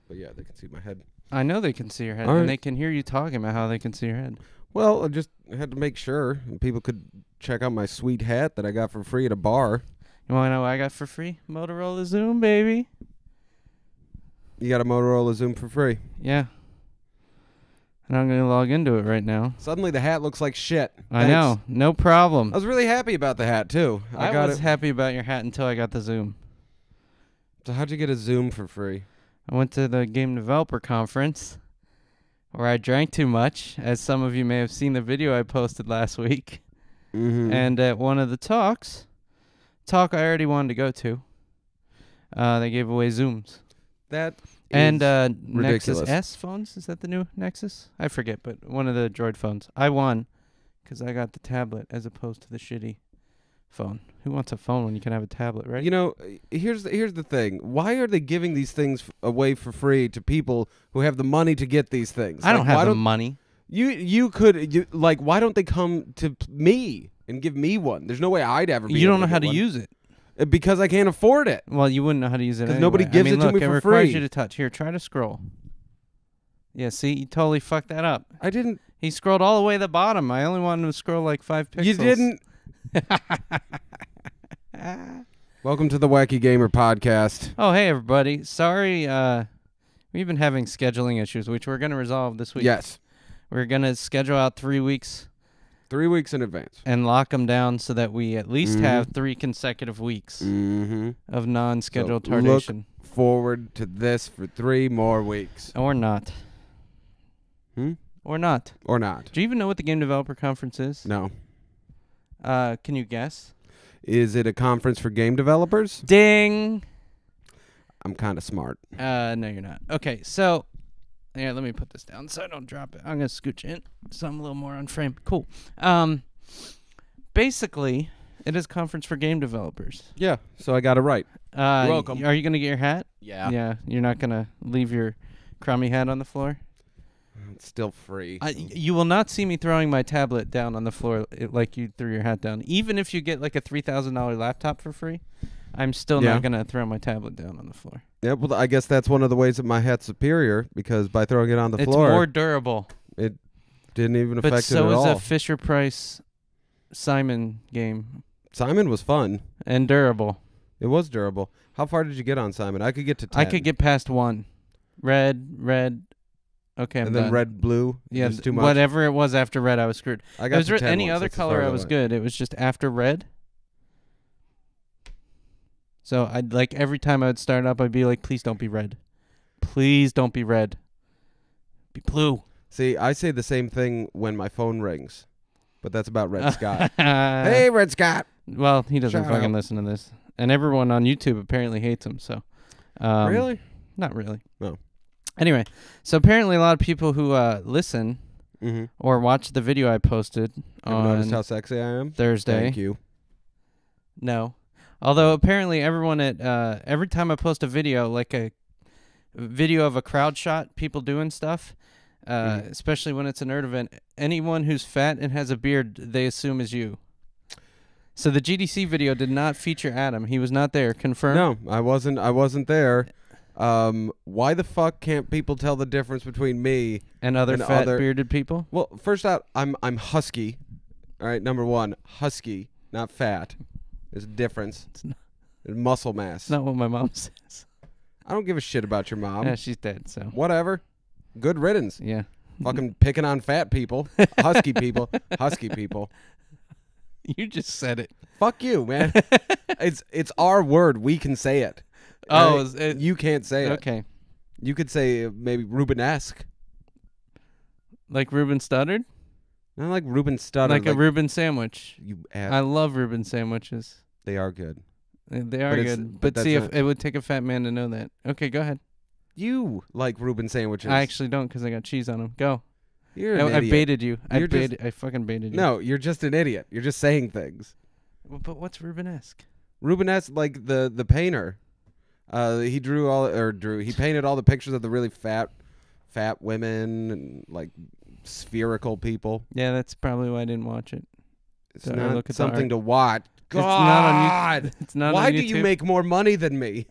But yeah, they can see my head. I know they can see your head, All right. and they can hear you talking about how they can see your head. Well, I just had to make sure people could check out my sweet hat that I got for free at a bar. You want to know what I got for free? Motorola Xoom, baby. You got a Motorola Xoom for free. Yeah. And I'm going to log into it right now. Suddenly the hat looks like shit. I know. No problem. I was really happy about the hat, too. I was happy about your hat until I got the Xoom. So how'd you get a Xoom for free? I went to the Game Developer Conference where I drank too much, as some of you may have seen the video I posted last week. Mm-hmm. And at one of the talk I already wanted to go to, they gave away Zooms. That And is Nexus ridiculous. S phones? Is that the new Nexus? I forget, but one of the Droid phones. I won because I got the tablet as opposed to the shitty phone. Who wants a phone when you can have a tablet, right? You know, here's the thing. Why are they giving these things away for free to people who have the money to get these things? I don't have the money. You could why don't they come to me and give me one? There's no way I'd ever be You able don't know to how get to one. use it. Because I can't afford it. Well, you wouldn't know how to use it 'Cause anyway. nobody gives it to look, me for requires free. you to touch. Here, try to scroll. Yeah, see? You totally fucked that up. I didn't. He scrolled all the way to the bottom. I only wanted him to scroll like 5 pixels. You didn't. Welcome to the Wacky Gamer Podcast. Oh, hey, everybody. Sorry, we've been having scheduling issues, which we're going to resolve this week. Yes. We're going to schedule out 3 weeks 3 weeks in advance. and lock them down so that we at least have 3 consecutive weeks Mm-hmm. of non-scheduled So tardation. Forward to this for 3 more weeks. Or not. Or not. Or not. Do you even know what the Game Developer Conference is? No. Can you guess? Is it a conference for game developers? Ding! I'm kind of smart. No, you're not. Okay, so... Yeah, let me put this down so I don't drop it. I'm going to scooch in so I'm a little more on frame. Cool. Basically, it is a conference for game developers. Yeah, so I got it right. You're welcome. Are you going to get your hat? Yeah. Yeah, you're not going to leave your crummy hat on the floor? It's still free. You will not see me throwing my tablet down on the floor like you threw your hat down. Even if you get like a $3,000 laptop for free, I'm still not going to throw my tablet down on the floor. Yeah, well, I guess that's one of the ways that my hat's superior, because by throwing it on the It's floor, more durable. it didn't even But affect it so at is all. a Fisher-Price Simon game. Simon was fun. And durable. It was durable. How far did you get on Simon? I could get to 10. I could get past 1. Red. Okay, I'm and done. then red, blue. Yeah, was too much. whatever it was after red, I was screwed. I got to 10 any once. other That's as color, far I as was went. good. It was just after red. So I'd like every time I would start up, I'd be like, "Please don't be red. Please don't be red. Be blue." See, I say the same thing when my phone rings, but that's about Red Scott. Hey, Red Scott. Well, he doesn't Shut fucking up. listen to this, and everyone on YouTube apparently hates him. So, Really? Not really. No. Anyway, so apparently a lot of people who listen Mm-hmm. or watch the video I posted Ever noticed how on sexy I am? Thursday. Thank you. No. Although apparently everyone at every time I post a video, like a video of a crowd shot, people doing stuff, especially when it's a nerd event, anyone who's fat and has a beard, they assume is you. So the GDC video did not feature Adam. He was not there. Confirmed? No, I wasn't there. Why the fuck can't people tell the difference between me And other and fat other- bearded people? Well, first out, I'm husky. All right, number one, husky, not fat. There's a difference. It's not, There's muscle mass. it's not what my mom says. I don't give a shit about your mom. Yeah, she's dead, so. Whatever. Good riddance. Yeah. Fucking picking on fat people, husky people, husky people. You just said it. Fuck you, man. It's our word. We can say it. Oh, Right? You can't say it. Okay. You could say maybe Rubenesque. Like Reuben stuttered? Not like Ruben Stutter. Like a Reuben sandwich. You I love Reuben sandwiches. They are good. They are But it's- good. but But see, that's if not- it would take a fat man to know that. Okay, go ahead. You like Reuben sandwiches. I actually don't because I got cheese on them. Go. You're an I idiot. baited you. You're I fucking baited you. No, you're just an idiot. You're just saying things. But what's Reubenesque? Rubenesque, like the painter. He he painted all the pictures of the really fat women and like spherical people. Yeah, that's probably why I didn't watch it. It's So I not look at the something art. to watch. God, It's not on YouTube. It's not why on do YouTube. you make more money than me?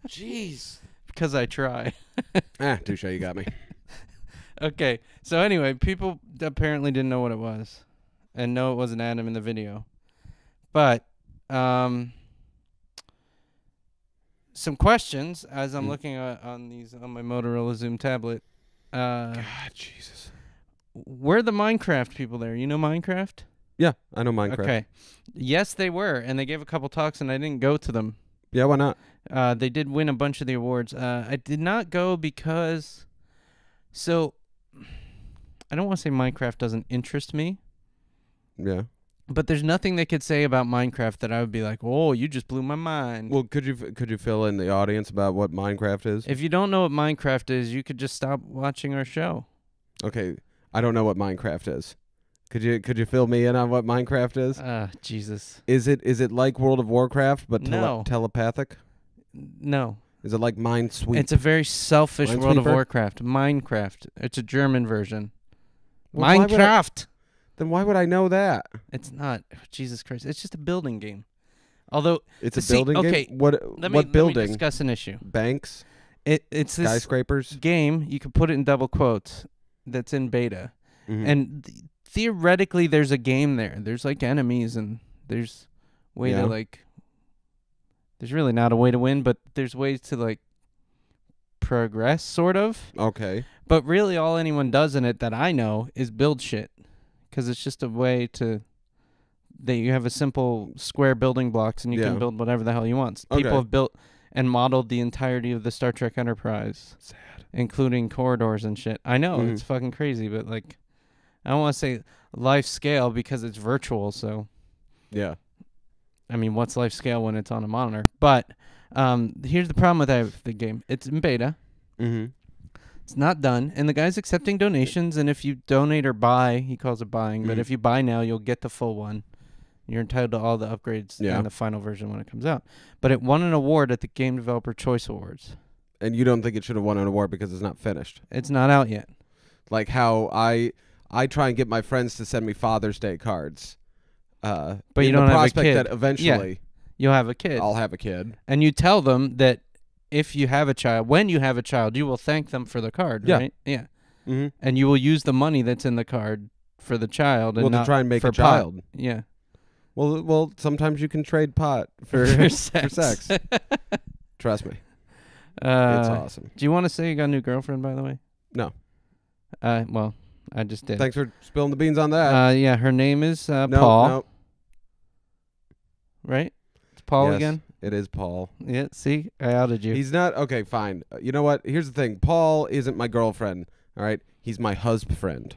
Jeez. because I try. Touche, you got me. Okay, so anyway, people apparently didn't know what it was, and no, it wasn't Adam in the video. But some questions as I'm looking on my Motorola Xoom tablet. God, Jesus. Were the Minecraft people there? You know Minecraft? Yeah, I know Minecraft. Okay. Yes, they were, and they gave a couple talks, and I didn't go to them. Yeah, why not? They did win a bunch of the awards. I did not go because... So, I don't want to say Minecraft doesn't interest me. Yeah. But there's nothing they could say about Minecraft that I would be like, oh, you just blew my mind. Well, could you fill in the audience about what Minecraft is? If you don't know what Minecraft is, you could just stop watching our show. Okay, I don't know what Minecraft is. Could you fill me in on what Minecraft is? Jesus. Is it like World of Warcraft but No. telepathic? No. Is it like Minesweeper? It's a very selfish World of Minesweeper? Warcraft. Minecraft. It's a German version. Well, why would I- Minecraft. Then why would I know that? It's not. Jesus Christ. It's just a building game. Although It's a See, building okay, game? What let what me building? discuss an issue. Banks? It's this Skyscrapers? game, you could put it in double quotes, that's in beta. Mhm. And theoretically there's a game there. There's like enemies and there's way Yeah. to like there's really not a way to win, but there's ways to like progress sort of. Okay. But really all anyone does in it that I know is build shit. 'Cause it's just a way to that you have a simple square building blocks and you Yeah. can build whatever the hell you want. Okay. People have built and modeled the entirety of the Star Trek Enterprise. Sad. Including corridors and shit. I know, Mhm. it's fucking crazy, but like I don't want to say life scale because it's virtual, so Yeah. I mean, what's life scale when it's on a monitor? But here's the problem with the game. It's in beta. Mhm. It's not done, and the guy's accepting donations, and if you donate or buy, he calls it buying, but Mhm. if you buy now, you'll get the full one. You're entitled to all the upgrades Yeah. in the final version when it comes out. But it won an award at the Game Developer Choice Awards. And you don't think it should have won an award because it's not finished? It's not out yet. Like how I try and get my friends to send me Father's Day cards. But in you the don't have a prospect kid. that eventually You'll have a kid. I'll have a kid. And you tell them that if you have a child, when you have a child, you will thank them for the card, Yeah. right? Yeah. Mm-hmm. And you will use the money that's in the card for the child and Well, to not try and make for a child. pot. Yeah. Well, sometimes you can trade pot for For for sex. Trust me, it's Uh, awesome. do you want to say you got a new girlfriend, by the way? No. Well, I just did. Thanks for spilling the beans on that. Yeah, her name is no, Paul, no, right? It's Paul Yes, again? it is Paul. Yeah, see? I outed you. He's not okay. Fine. You know what? Here's the thing. Paul isn't my girlfriend. All right. He's my husband.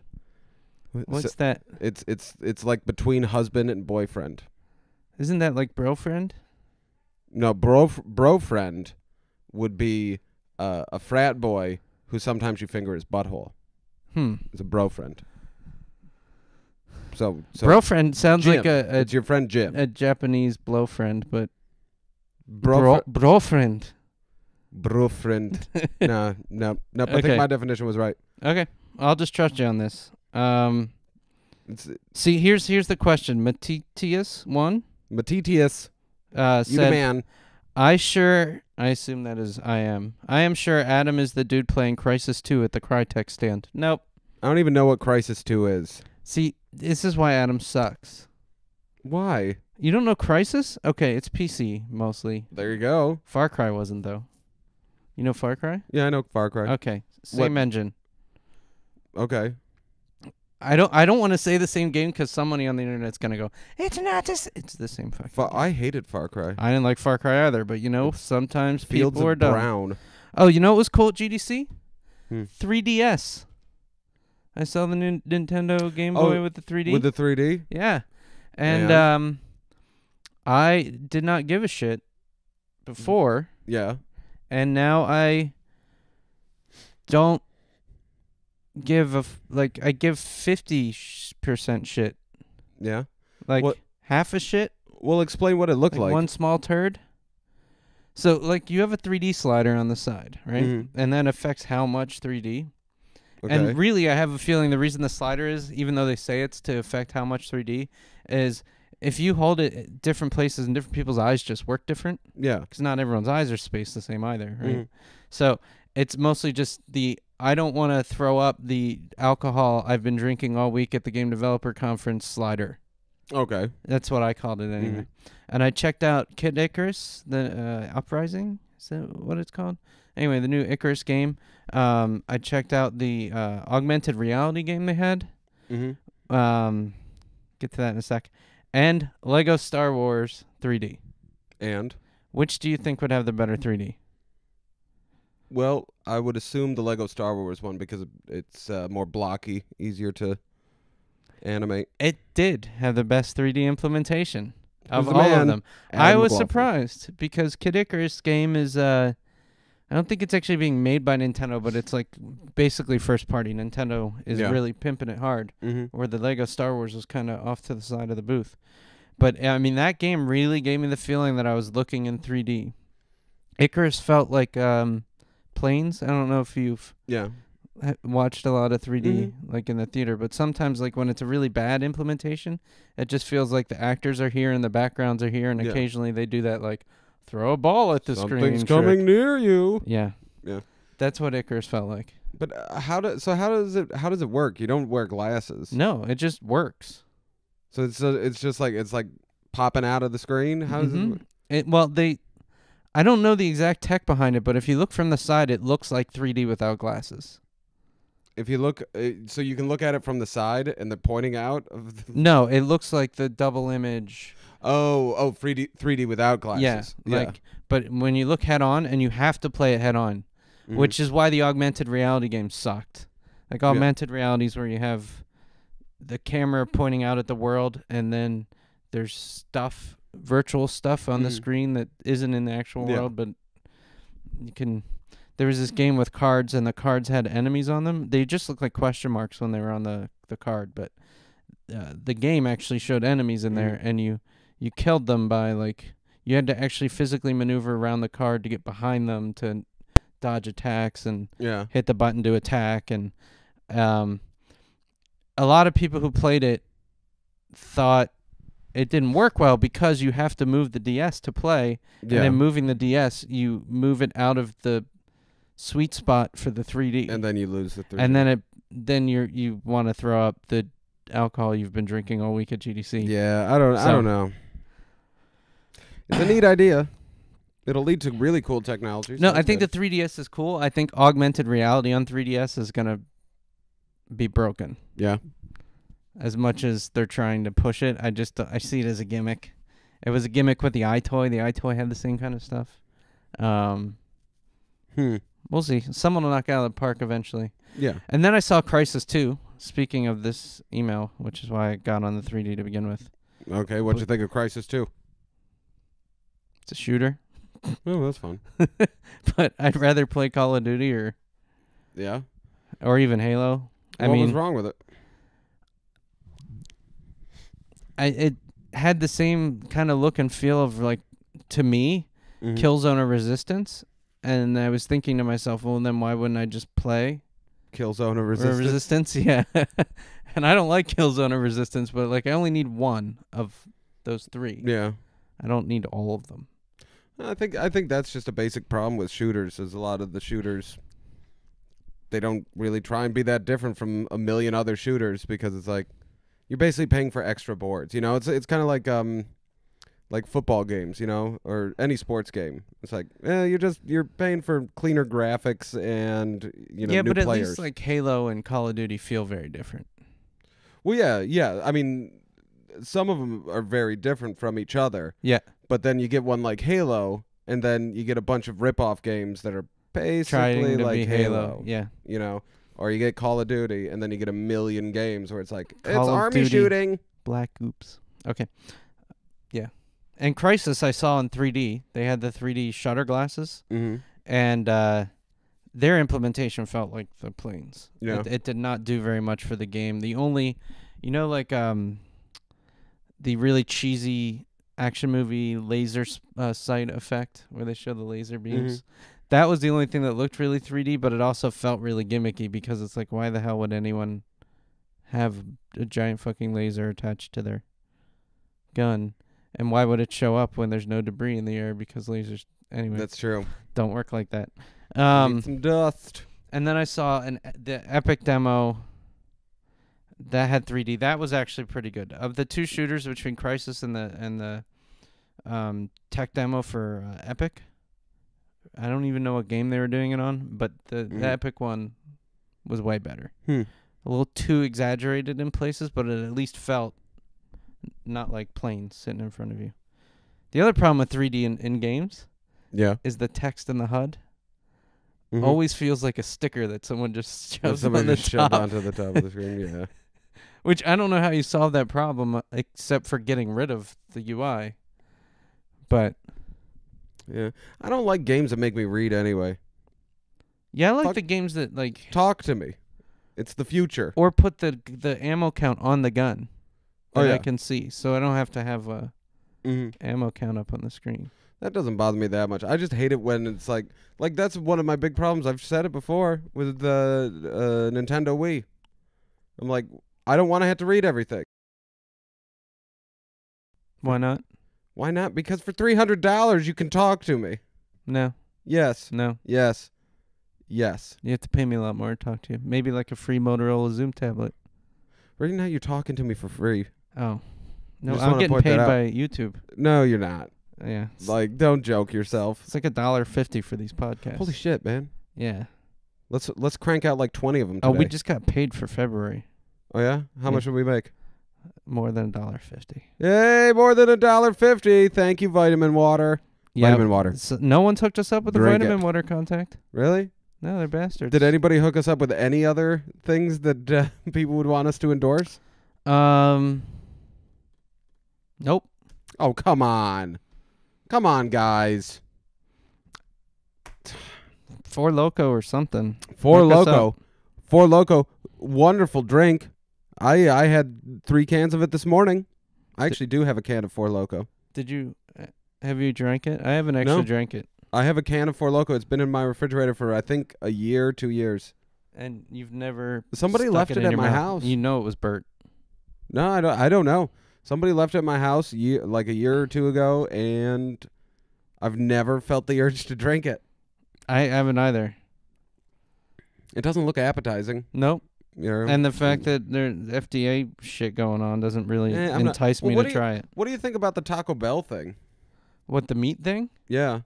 What's that? It's like between husband and boyfriend. Isn't that like bro friend? No, bro friend would be a frat boy who sometimes you finger his butthole. It's a bro friend. So Bro friend sounds Jim. like It's your friend Jim. a Japanese blow friend, but Bro bro friend. bro friend. No. I Okay. think my definition was right. Okay, I'll just trust you on this. It's See, here's the question. Matitius one Matitius. You the said, man. I assume that is I am sure Adam is the dude playing Crisis 2 at the Crytek stand. Nope. I don't even know what Crisis 2 is. See, this is why Adam sucks. Why? You don't know Crisis? Okay, it's PC mostly. There you go. Far Cry wasn't though. You know Far Cry? Yeah, I know Far Cry. Okay, same engine. Okay. I don't want to say the same game because somebody on the internet's gonna go, it's not this. It's the same fucking. I hated Far Cry. I didn't like Far Cry either, but you know, sometimes Fields people are of dumb. Brown. Oh, you know what was cool at GDC? 3DS. I saw the new Nintendo Game Boy with the 3D. With the 3D? Yeah. And I did not give a shit before, Yeah. and now I don't give I give 50% shit. Yeah. Like What- half a shit, Well, explain what it looked like. one small turd. So like you have a 3D slider on the side, right? Mhm. And that affects how much 3D. Okay. And really, I have a feeling the reason the slider is, even though they say it's to affect how much 3D, is if you hold it at different places and different people's eyes just work different, Yeah. because not everyone's eyes are spaced the same either, right? Mhm. So it's mostly just I don't want to throw up the alcohol I've been drinking all week at the game developer conference slider. Okay. That's what I called it anyway. And I checked out Kid Icarus, the Uprising. Is that what it's called? Anyway, the new Icarus game. I checked out the augmented reality game they had. Get to that in a sec. And Lego Star Wars 3D. And Which do you think would have the better 3D? well, I would assume the Lego Star Wars one because it's more blocky, easier to animate. It did have the best 3D implementation of Who's the all of man? them. Adam I was McLaughlin. surprised because Kid Icarus game is I don't think it's actually being made by Nintendo, but it's like basically first party. Nintendo is Yeah. really pimping it hard, Mm-hmm. where the Lego Star Wars was kind of off to the side of the booth. But I mean, that game really gave me the feeling that I was looking in 3D. Icarus felt like planes. I don't know if you've Yeah. watched a lot of 3D Mhm. like in the theater, but sometimes like when it's a really bad implementation, it just feels like the actors are here and the backgrounds are here, and Yeah. occasionally they do that like throw a ball at the screen. Something's trick. coming near you. Yeah. Yeah. That's what Icarus felt like. But how does it work? You don't wear glasses. No, it just works. So it's just like it's like popping out of the screen. How does it Mhm. work? I don't know the exact tech behind it, but if you look from the side, it looks like 3D without glasses. If you look, so you can look at it from the side and they're pointing out of the, No, it looks like the double image. 3D without glasses. But when you look head on, and you have to play it head on, Mhm. which is why the augmented reality game sucked. Like augmented realities where you have the camera pointing out at the world, and then there's virtual stuff on the Mhm. screen that isn't in the actual Yeah. world, but you can. There was this game with cards, and the cards had enemies on them. They just looked like question marks when they were on the card, but the game actually showed enemies in there, and you killed them by like you had to actually physically maneuver around the card to get behind them to dodge attacks and Yeah. hit the button to attack. And a lot of people who played it thought it didn't work well because you have to move the DS to play, and then moving the DS, you move it out of the sweet spot for the 3D, And then you lose the 3D. and then you want to throw up the alcohol you've been drinking all week at GDC. Yeah, I don't know. It's a neat idea. It'll lead to really cool technology. No, I think the 3DS is cool. I think augmented reality on 3DS is gonna be broken. Yeah. As much as they're trying to push it, I see it as a gimmick. It was a gimmick with the iToy. The iToy had the same kind of stuff. We'll see. Someone will knock it out of the park eventually. Yeah. And then I saw Crisis 2. Speaking of this email, which is why I got on the 3D to begin with. Okay, what'd you think of Crisis 2? It's a shooter. Oh, that's fun. But I'd rather play Call of Duty or Yeah. even Halo. What was wrong with it? It had the same kind of look and feel of, like, to me, Mhm. Killzone or Resistance. And I was thinking to myself, well, then why wouldn't I just play Killzone or or Resistance? Resistance? Yeah. And I don't like Killzone or Resistance, but like I only need one of those three. Yeah. I don't need all of them. I think that's just a basic problem with shooters. Is a lot of the shooters, they don't really try and be that different from a million other shooters because it's like you're basically paying for extra boards. You know, it's kind of like football games, you know, or any sports game. It's like, you're paying for cleaner graphics and Yeah, new but at players. least like Halo and Call of Duty feel very different. Well, yeah. I mean, some of them are very different from each other. Yeah. But then you get one like Halo, and then you get a bunch of rip-off games that are basically Trying to like be Halo. Yeah. You know, or you get Call of Duty, and then you get a million games where it's like Call it's of army Duty. shooting. Black Oops. Okay. Yeah. And Crisis I saw in 3D. They had the 3D shutter glasses, Mm-hmm. and their implementation felt like the planes. Yeah. It did not do very much for the game. The only, like the really cheesy action movie laser sight effect where they show the laser beams. That was the only thing that looked really 3D, but it also felt really gimmicky because it's like, why the hell would anyone have a giant fucking laser attached to their gun, and why would it show up when there's no debris in the air? Because lasers, anyway, That's true. don't work like that. Need some dust. And then I saw the Epic demo that had 3D. That was actually pretty good. Of the two shooters between Crysis and the tech demo for Epic, I don't even know what game they were doing it on, but the Epic one was way better. A little too exaggerated in places, but it at least felt not like planes sitting in front of you. The other problem with 3D in games is the text in the HUD. Always feels like a sticker that someone just shoves on the top. Shoved onto the top of the screen. Yeah. Which I don't know how you solve that problem except for getting rid of the UI. But yeah, I don't like games that make me read anyway. Yeah, I like the games that like talk to me. It's the future. Or put the ammo count on the gun that I can see, so I don't have to have a ammo count up on the screen. That doesn't bother me that much. I just hate it when it's like that's one of my big problems. I've said it before with the Nintendo Wii. I'm like, I don't want to have to read everything. Why not? Why not? Because for $300 you can talk to me. No. Yes. No. Yes. Yes. You have to pay me a lot more to talk to you. Maybe like a free Motorola Xoom tablet. Right now you're talking to me for free. Oh. No, I'm getting paid by YouTube. No, you're not. Yeah. Like, don't joke yourself. It's like $1.50 for these podcasts. Holy shit, man. Yeah. Let's crank out like 20 of them today. Oh, we just got paid for February. Oh yeah? How much did we make? More than $1.50. Yay, more than $1.50. Thank you, Vitamin Water. Yeah, Vitamin Water. So no one's hooked us up with the Vitamin Water contact. Really? No, they're bastards. Did anybody hook us up with any other things that people would want us to endorse? Nope. Oh, come on. Come on, guys. Four Loko or something. Four Loko. Wonderful drink. I had 3 cans of it this morning. I actually do have a can of Four Loko. Did you have you drank it? I haven't actually drank it. I have a can of Four Loko. It's been in my refrigerator for I think a year, 2 years. And you've never Somebody left it at my house. You know it was Bert. No, I don't know. Somebody left it at my house like a year or 2 ago, and I've never felt the urge to drink it. I haven't either. It doesn't look appetizing. Nope. You know? And the fact that there's FDA shit going on doesn't really entice me to try it. What do you think about the Taco Bell thing? What, the meat thing? Yeah.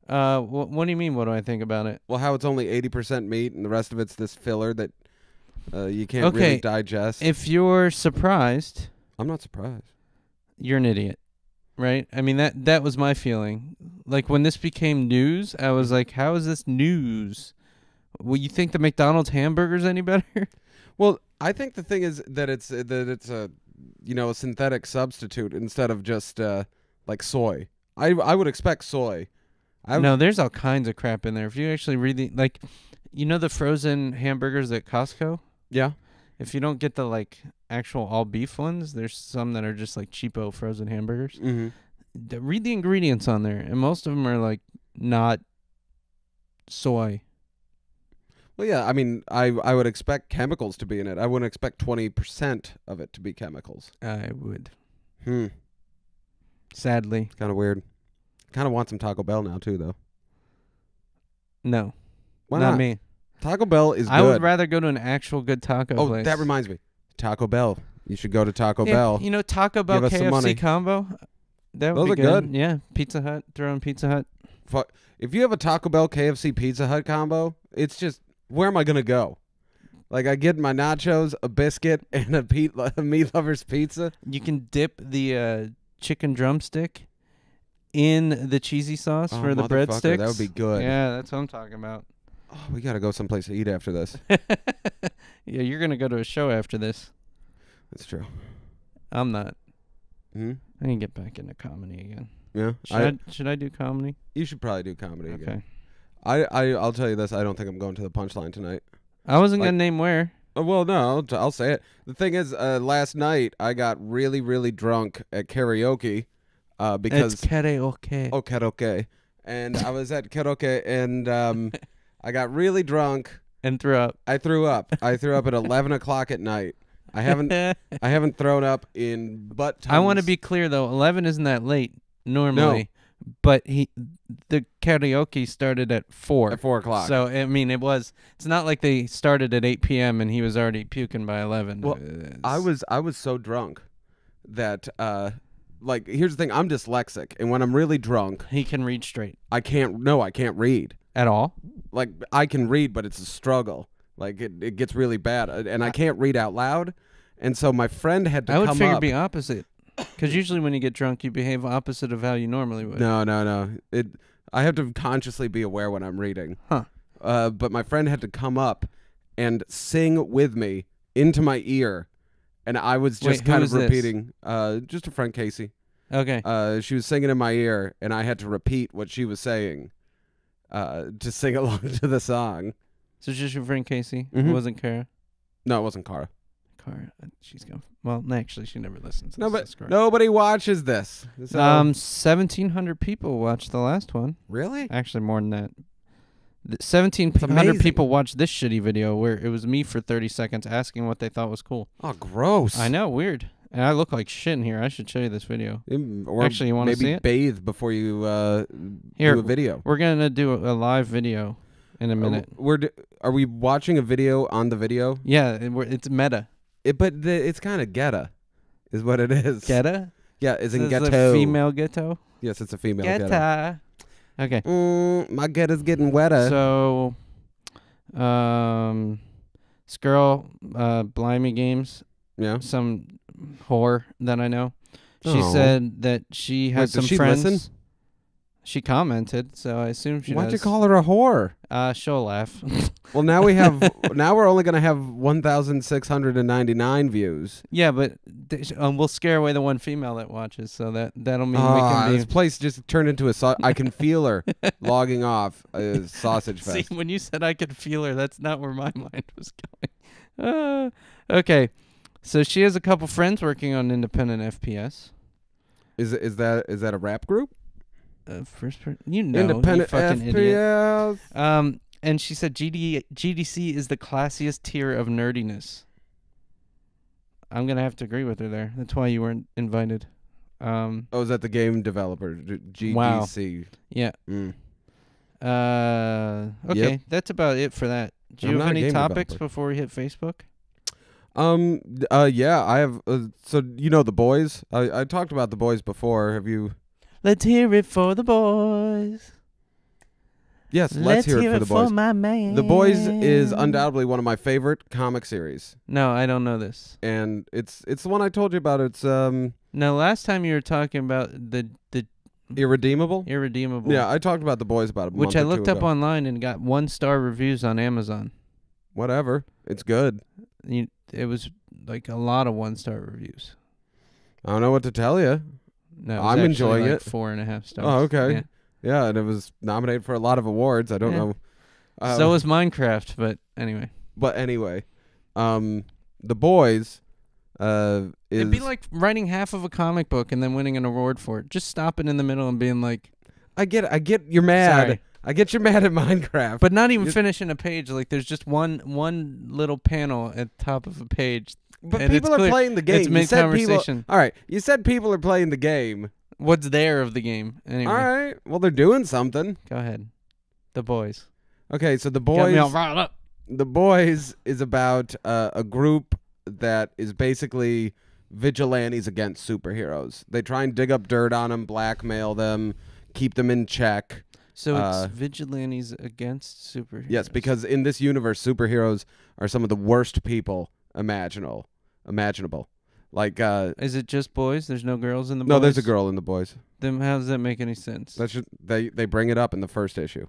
What do you mean? What do I think about it? Well, how it's only 80% meat and the rest of it's this filler that you can't really digest. If you're surprised, I'm not surprised. You're an idiot, right? I mean that was my feeling. Like when this became news, I was like, "How is this news? Well, you think the McDonald's hamburger's any better?" Well, I think the thing is that it's a a synthetic substitute instead of just like soy. I would expect soy. No, there's all kinds of crap in there. If you actually read the frozen hamburgers at Costco? Yeah. If you don't get the actual all beef ones, there's some that are just like cheapo frozen hamburgers. Read the ingredients on there, and most of them are not soy. Well, yeah, I mean, I would expect chemicals to be in it. I wouldn't expect 20% of it to be chemicals. I would. Sadly. It's kind of weird. Kind of want some Taco Bell now, too, though. No. Why not? Me. Taco Bell is good. I would rather go to an actual good taco place. Oh, that reminds me. Taco Bell. You should go to Taco Bell. You know, Taco Bell KFC combo? That would be good. Yeah. Pizza Hut. Throw in Pizza Hut. If you have a Taco Bell KFC Pizza Hut combo, it's just, where am I going to go? I get my nachos, a biscuit, and a meat lover's pizza. You can dip the chicken drumstick in the cheesy sauce for the breadsticks. That would be good. Yeah, that's what I'm talking about. Oh, we got to go someplace to eat after this. Yeah, you're going to go to a show after this. That's true. I'm not. I need to get back into comedy again. Yeah? Should I do comedy? You should probably do comedy again. I'll tell you this. I don't think I'm going to the Punchline tonight. I wasn't going to name where. Well, no, I'll say it. The thing is, last night I got really, really drunk at karaoke. Because it's karaoke. Oh, karaoke. And I was at karaoke, and I got really drunk. And threw up. I threw up. I threw up at 11 o'clock at night. I haven't thrown up in butt tons. I want to be clear though. 11 isn't that late normally, but the karaoke started at 4. At 4 o'clock. So I mean, it's not like they started at 8 p.m. and he was already puking by 11. Well, I was so drunk that like, here's the thing, I'm dyslexic, and when I'm really drunk, he can read straight I can't read at all. Like, I can read, but it's a struggle. Like, it gets really bad, and I can't read out loud. And so my friend had to come up. I would figure it'd be opposite, because usually when you get drunk, you behave opposite of how you normally would. No. I have to consciously be aware when I'm reading. Huh. But my friend had to come up and sing with me into my ear, and I was just kind of repeating. Just a friend, Casey. Okay. She was singing in my ear, and I had to repeat what she was saying to sing along to the song. So just your friend Casey? Mm-hmm. It wasn't Kara? No, it wasn't Cara. Cara, she's gone. Well, actually, she never listens. No, but nobody watches this. So. 1,700 people watched the last one. Really? Actually, more than that. 1,700 people watched this shitty video where it was me for 30 seconds asking what they thought was cool. Oh, gross. I know, weird. And I look like shit in here. I should show you this video. Or actually, you want to see it? Maybe bathe before you do a video. We're going to do a live video in a minute. Are we watching a video on the video? Yeah, it's meta. It's kind of ghetto, is what it is. Ghetto? Yeah, it's in ghetto. ghetto. A female ghetto? Yes, it's a female ghetto. Ghetto. Okay. My ghetto's getting wetter. So, this girl, Blimey Games. Yeah. Some whore that I know. She said that she had some friends. Listen? She commented, so I assume she Why'd does. you call her a whore? She'll laugh. Well, now we're only going to have 1,699 views. Yeah, but we'll scare away the one female that watches, so that'll mean we can be... This place just turned into I can feel her logging off a sausage fest. See, when you said I could feel her, that's not where my mind was going. Okay, so she has a couple friends working on independent FPS. Is that a rap group? First person, independent you fucking FPS. Idiot. And she said GDC is the classiest tier of nerdiness. I'm gonna have to agree with her there. That's why you weren't invited. Is that the game developer GDC? Wow. Yeah. Okay, Yep. That's about it for that. Do you have any topics before we hit Facebook? Yeah, I have. So The Boys. I talked about The Boys before. Have you? Let's hear it for the boys. Yes, let's hear it for The Boys. For my man. The Boys is undoubtedly one of my favorite comic series. No, I don't know this. And it's the one I told you about. It's No, last time you were talking about the Irredeemable? Irredeemable. Yeah, I talked about The Boys about a month which I or two looked up ago. online and got 1-star reviews on Amazon. Whatever. It's good. It was like a lot of 1-star reviews. I don't know what to tell you. No, I'm enjoying like it. 4.5 stars. Oh, okay. Yeah. Yeah, and it was nominated for a lot of awards. I don't know. So was Minecraft, but anyway. But anyway, The Boys is... It'd be like writing half of a comic book and then winning an award for it. Just stopping in the middle and being like... I get you're mad. Sorry. I get you're mad at Minecraft. But not even finishing a page. Like, there's just one little panel at the top of a page. But people are playing the game. It's mid-conversation. All right, you said people are playing the game. What's there of the game? Anyway. All right, well, they're doing something. Go ahead. The Boys. Okay, so The Got me all Boys... riled up. The Boys is about a group that is basically vigilantes against superheroes. They try and dig up dirt on them, blackmail them, keep them in check. So it's vigilantes against superheroes. Yes, because in this universe, superheroes are some of the worst people imaginable. Like, is it just boys? There's no girls in the boys? No, there's a girl in The Boys. Then how does that make any sense? That's just, they bring it up in the first issue.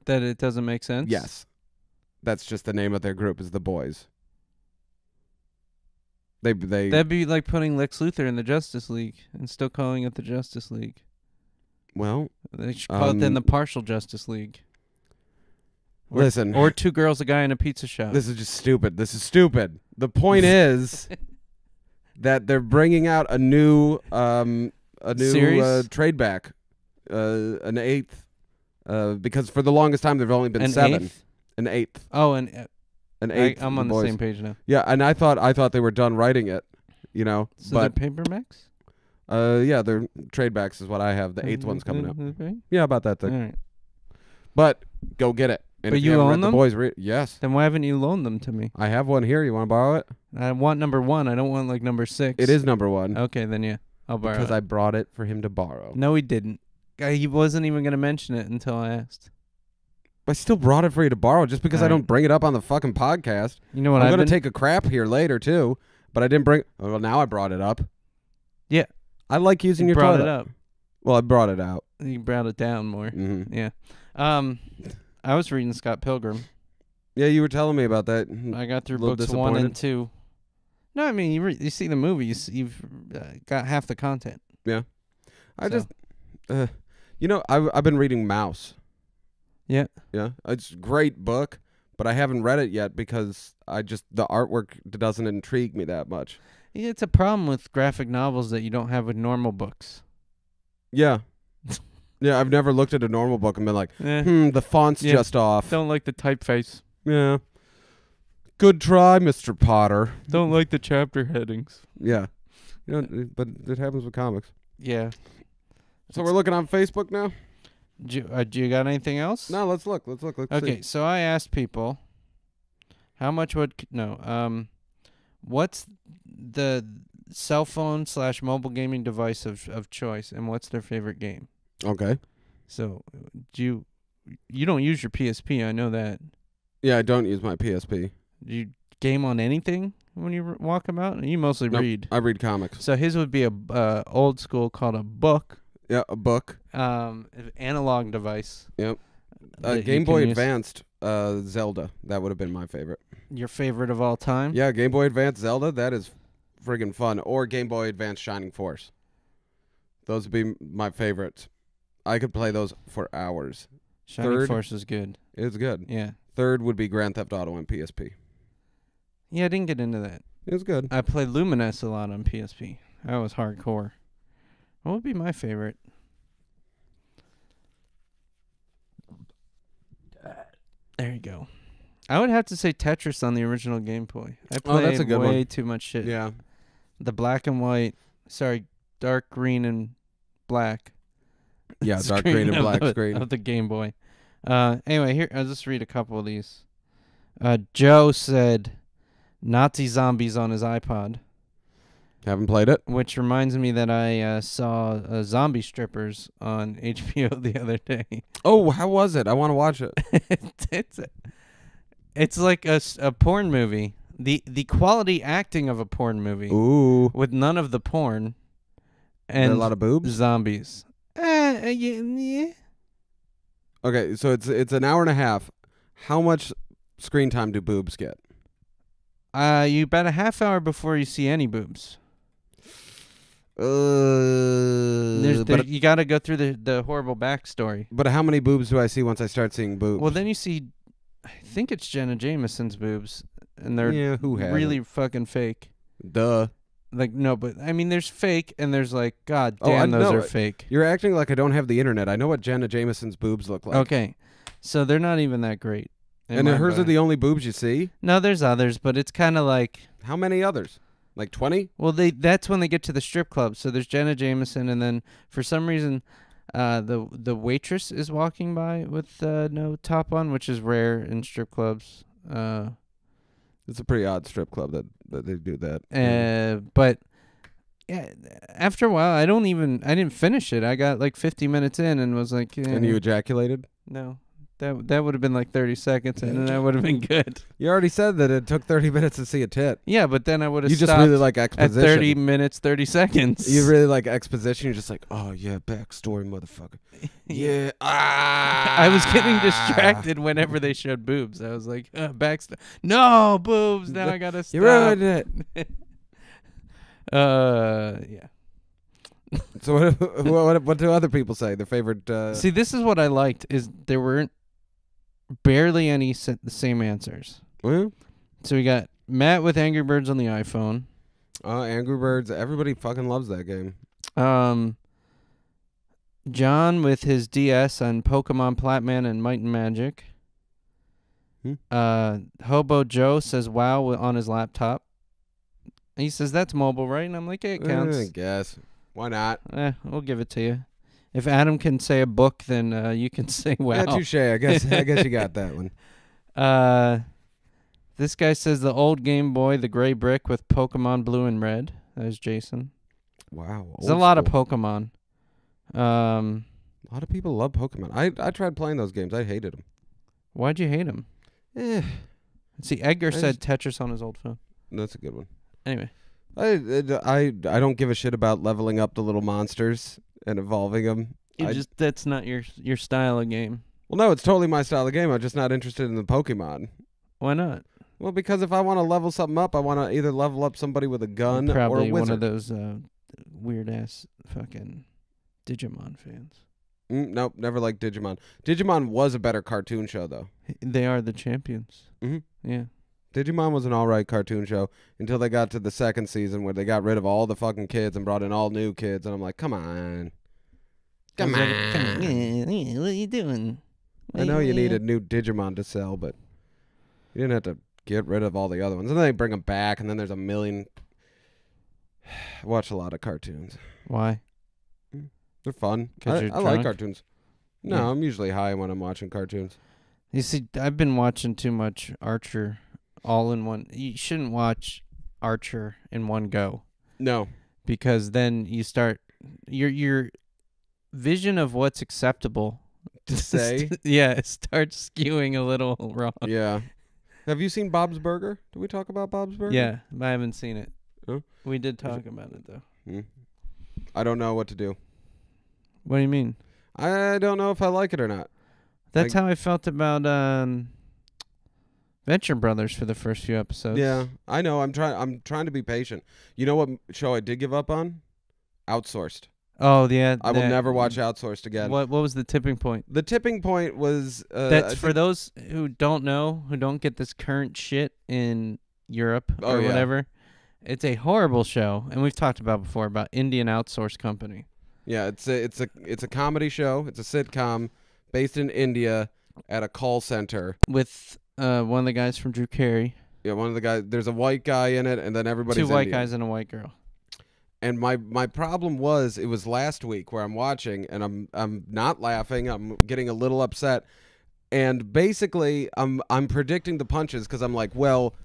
That it doesn't make sense? Yes. That's just the name of their group is The Boys. They That'd be like putting Lex Luthor in the Justice League and still calling it the Justice League. Well, they should call it then the Partial Justice League. Listen. Or 2 girls, a guy in a pizza shop. This is just stupid. This is stupid. The point is that they're bringing out a new trade back, an 8th, because for the longest time there've only been 7. 8th? An 8th. Oh, an An eighth. I'm on the same page now. Yeah, and I thought they were done writing it, you know. So but they're paperbacks? yeah, they're trade backs is what I have. The eighth one's coming out. Yeah, about that thing. All right. But go get it. And but if you haven't own read them? The boys yes. Then why haven't you loaned them to me? I have one here. You want to borrow it? I want number 1. I don't want like number 6. It is number 1. Okay, then yeah, I'll borrow because it. I brought it for him to borrow. No, he didn't. He wasn't even gonna mention it until I asked. I still brought it for you to borrow just because All I don't right. bring it up on the fucking podcast. You know what? I'm gonna take a crap here later too, but I didn't bring. Oh, well, now I brought it up. Yeah, I like using your brought toilet. it up. Well, I brought it out. You brought it down more. Mm-hmm. Yeah. I was reading Scott Pilgrim. Yeah, you were telling me about that. I got through Little books 1 and 2. No, I mean you see the movie, you've got half the content. Yeah, I just, you know, I've been reading Mouse. Yeah. Yeah, it's a great book, but I haven't read it yet because the artwork doesn't intrigue me that much. Yeah, it's a problem with graphic novels that you don't have with normal books. Yeah. Yeah, I've never looked at a normal book and been like, the font's Yeah. just off. Don't like the typeface. Yeah. Good try, Mr. Potter. Don't like the chapter headings. Yeah. You know, but it happens with comics. Yeah. So we're looking on Facebook now? Do you got anything else? No, let's look. Let's Okay, see. so I asked people how much what's the cell phone / mobile gaming device of choice, and what's their favorite game? Okay. So you don't use your PSP, I know that. Yeah, I don't use my PSP. Do you game on anything when you walk about? You mostly read. I read comics. So his would be a old school called a book. Yeah, a book. Analog device. Yep. that Game you Boy can use. Advanced, Zelda. That would have been my favorite. Your favorite of all time? Yeah, Game Boy Advance Zelda. That is friggin' fun. Or Game Boy Advance Shining Force. Those would be my favorites. I could play those for hours. Shining Force is good. It's good. Yeah. Third would be Grand Theft Auto on PSP. Yeah, I didn't get into that. It was good. I played Luminous a lot on PSP. That was hardcore. What would be my favorite? There you go. I would have to say Tetris on the original Game Boy. I played that's a good way one. too much shit. Yeah. The black and white. Sorry, dark green and black. Yeah, dark green and black screen. Of the Game Boy. Anyway, here I'll just read a couple of these. Joe said Nazi zombies on his iPod, Haven't played it. which reminds me that I saw Zombie Strippers on HBO the other day. Oh, how was it? I want to watch it. It's like a porn movie. The quality acting of a porn movie. Ooh. With none of the porn There and a lot of boobs? zombies. Yeah. Okay, so it's an hour and a half. How much screen time do boobs get? You bet a half hour before you see any boobs. You got to go through the horrible backstory. But how many boobs do I see once I start seeing boobs? Well, then you see, I think it's Jenna Jameson's boobs, and they're who hasn't? really fucking fake. Duh. Like, no, but I mean, there's fake, and there's like, God Oh, damn, I those know are it. fake. You're acting like I don't have the internet. I know what Jenna Jameson's boobs look like. Okay, so they're not even that great. And hers are the only boobs you see? No, there's others, but it's kind of like, How many others? Like 20? well, that's when they get to the strip club. So there's Jenna Jameson, and then for some reason, the waitress is walking by with no top on, which is rare in strip clubs. It's a pretty odd strip club that they do that. But yeah, after a while, I didn't finish it. I got like 50 minutes in and was like, And you ejaculated? no, that would have been like 30 seconds, and then that would have been good. You already said that it took 30 minutes to see a tit. Yeah, but then I would have You stopped just really like at exposition. 30 minutes, 30 seconds. You really like exposition. You're just like, oh, yeah, backstory, motherfucker. Yeah. I was getting distracted whenever they showed boobs. I was like, backstory. No, boobs. Now I got to stop. You ruined it. Yeah. So what do other people say? Their favorite... See, this is what I liked, is there weren't barely any the same answers. Well, So we got Matt with Angry Birds on the iPhone. Angry Birds. Everybody fucking loves that game. John with his DS on Pokemon Platman and Might and Magic. Hobo Joe says wow on his laptop. He says that's mobile, right? And I'm like, yeah, it counts. I guess. Why not? We'll give it to you. If Adam can say a book, then you can say wow. Yeah, touche. I guess you got that one. This guy says the old Game Boy, the gray brick with Pokemon Blue and Red. That was Jason. Wow. There's a lot of Pokemon. A lot of people love Pokemon. I tried playing those games. I hated them. Why'd you hate them? See, Edgar said Tetris on his old phone. That's a good one. Anyway. I don't give a shit about leveling up the little monsters and evolving them. That's not your style of game. Well, no, it's totally my style of game. I'm just not interested in the Pokemon. Why not? Well, because if I want to level something up, I want to either level up somebody with a gun or a probably wizard. one of those weird ass fucking Digimon fans. Nope, never liked Digimon. Digimon was a better cartoon show, though. They are the champions. Mm-hmm. Yeah. Digimon was an alright cartoon show until they got to the second season where they got rid of all the fucking kids and brought in all new kids, and I'm like, come on. Come on. What are you doing? I know you need a new Digimon to sell, but you didn't have to get rid of all the other ones. And then they bring them back, and then there's a million. I watch a lot of cartoons. Why? They're fun. 'Cause I you're like drunk? cartoons. No, Yeah. I'm usually high when I'm watching cartoons. You see, I've been watching too much Archer all in one. You shouldn't watch Archer in one go No. because then you start your vision of what's acceptable To say? it starts skewing a little wrong. Yeah. Have you seen Bob's Burger? Did we talk about Bob's Burger? Yeah, but I haven't seen it. Oh? We did talk about it though. I don't know what to do. What do you mean? I don't know if I like it or not. That's how I felt about Venture Brothers for the first few episodes. Yeah, I know. I'm trying to be patient. You know what show I did give up on? Outsourced. Oh yeah. I will never watch Outsourced again. What was the tipping point? The tipping point was That's for those who don't know, who don't get this current shit in Europe or whatever. It's a horrible show, and we've talked about before about Indian outsource company. Yeah, it's a comedy show. It's a sitcom based in India at a call center With one of the guys from Drew Carey. Yeah, one of the guys. There's a white guy in it, and then everybody's Two white Indian. guys and a white girl. And my problem was it was last week where I'm watching and I'm not laughing. I'm getting a little upset, and basically I'm predicting the punches because I'm like, well,